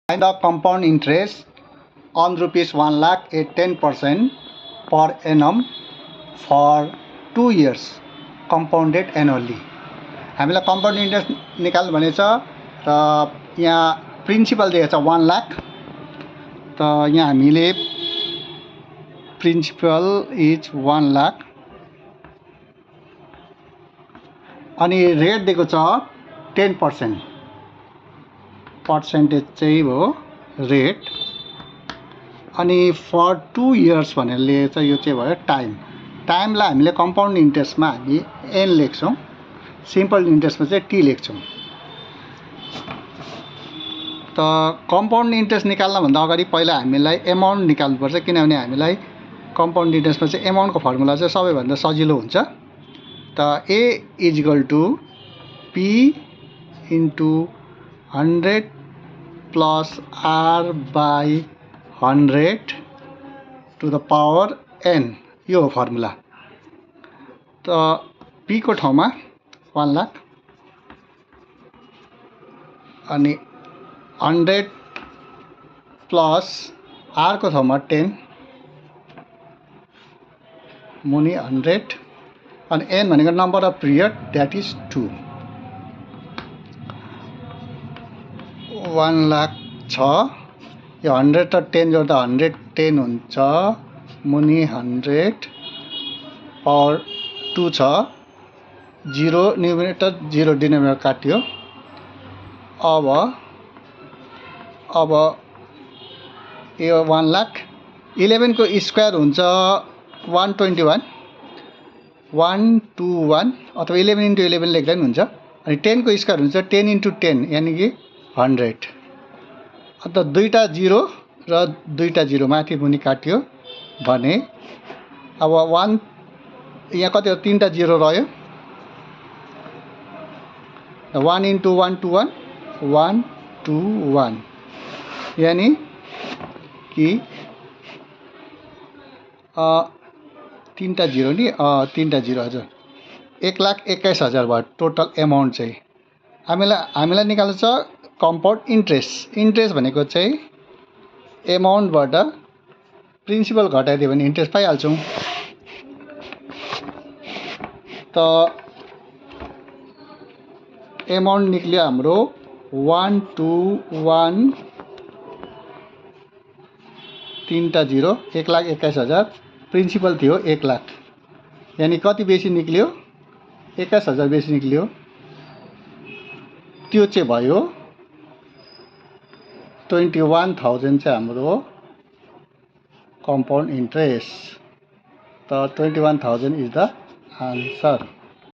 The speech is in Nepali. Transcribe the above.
Find the compound interest on rupees 1 lakh at 10% per annum for 2 years compounded annually. हामीलाई compound interest निकाल्नु भनेको छ र यहाँ प्रिन्सिपल दिएको छ 1 लाख। त यहाँ हामीले प्रिन्सिपल इज 1 लाख अनि रेट दिएको छ 10%। पर्सेन्टेज चाहिँ हो रेट अनि फर 2 इयर्स भनेर लिएको छ। यो चाहिँ भयो टाइमलाई हामीले कम्पाउन्ड इन्ट्रेस्टमा हामी एन लेख्छौँ, सिम्पल इन्ट्रेस्टमा चाहिँ टी लेख्छौँ। त कम्पाउन्ड इन्ट्रेस्ट निकाल्नभन्दा अगाडि पहिला हामीलाई एमाउन्ट निकाल्नुपर्छ, किनभने हामीलाई कम्पाउन्ड इन्ट्रेस्टमा चाहिँ एमाउन्टको फर्मुला चाहिँ सबैभन्दा सजिलो हुन्छ। त A is equal to P into 100 plus R by 100 to the power N, यो हो फर्मुला। त पी को ठाउँमा 1 लाख अनि 100 प्लस आर को ठाउँमा 10 मुनि 100 अनि एन भनेको number of period, that is 2। 1 lakh छ, यो 100 र 10 जोड्दा 110 हुन्छ, मुनि 100 पावर 2 छ, 0 न्युमिनेटर 0 डिनोमिनेटर काट्यो। अब यो 1 लाख 11 को स्क्वायर हुन्छ 121 121 अथवा 11 इन्टु 11 लेख्दा पनि हुन्छ। अनि 10 को स्क्वायर हुन्छ 10 इन्टु 10 यानि कि 100। अन्त दुईटा 0 र दुईटा 0 माथि मुनि काट्यो भने अब 1 यहाँ कति हो, 3टा 0 रह्यो। 1 इन्टु 1 टु 1 1 टु 1 यानि कि 3टा 0 नि 3टा 0 हजुर 1,21,000 भयो टोटल एमाउन्ट चाहिँ। हामीलाई निकाल्नु छ कम्पाउन्ड इन्ट्रेस्ट भनेको चाहिँ एमाउन्टबाट प्रिन्सिपल घटाइदियो भने इन्ट्रेस्ट पाइहाल्छौँ। त एमाउन्ट निक्ल्यो हाम्रो 1 टु 1 3टा 0 1,21,000, प्रिन्सिपल थियो 1 लाख यानि कति बेसी निक्ल्यो, 21,000 बेसी निक्ल्यो। त्यो चाहिँ भयो 21,000 चाहिँ हाम्रो कम्पाउन्ड इन्ट्रेस्ट। त 21,000 इज द आन्सर।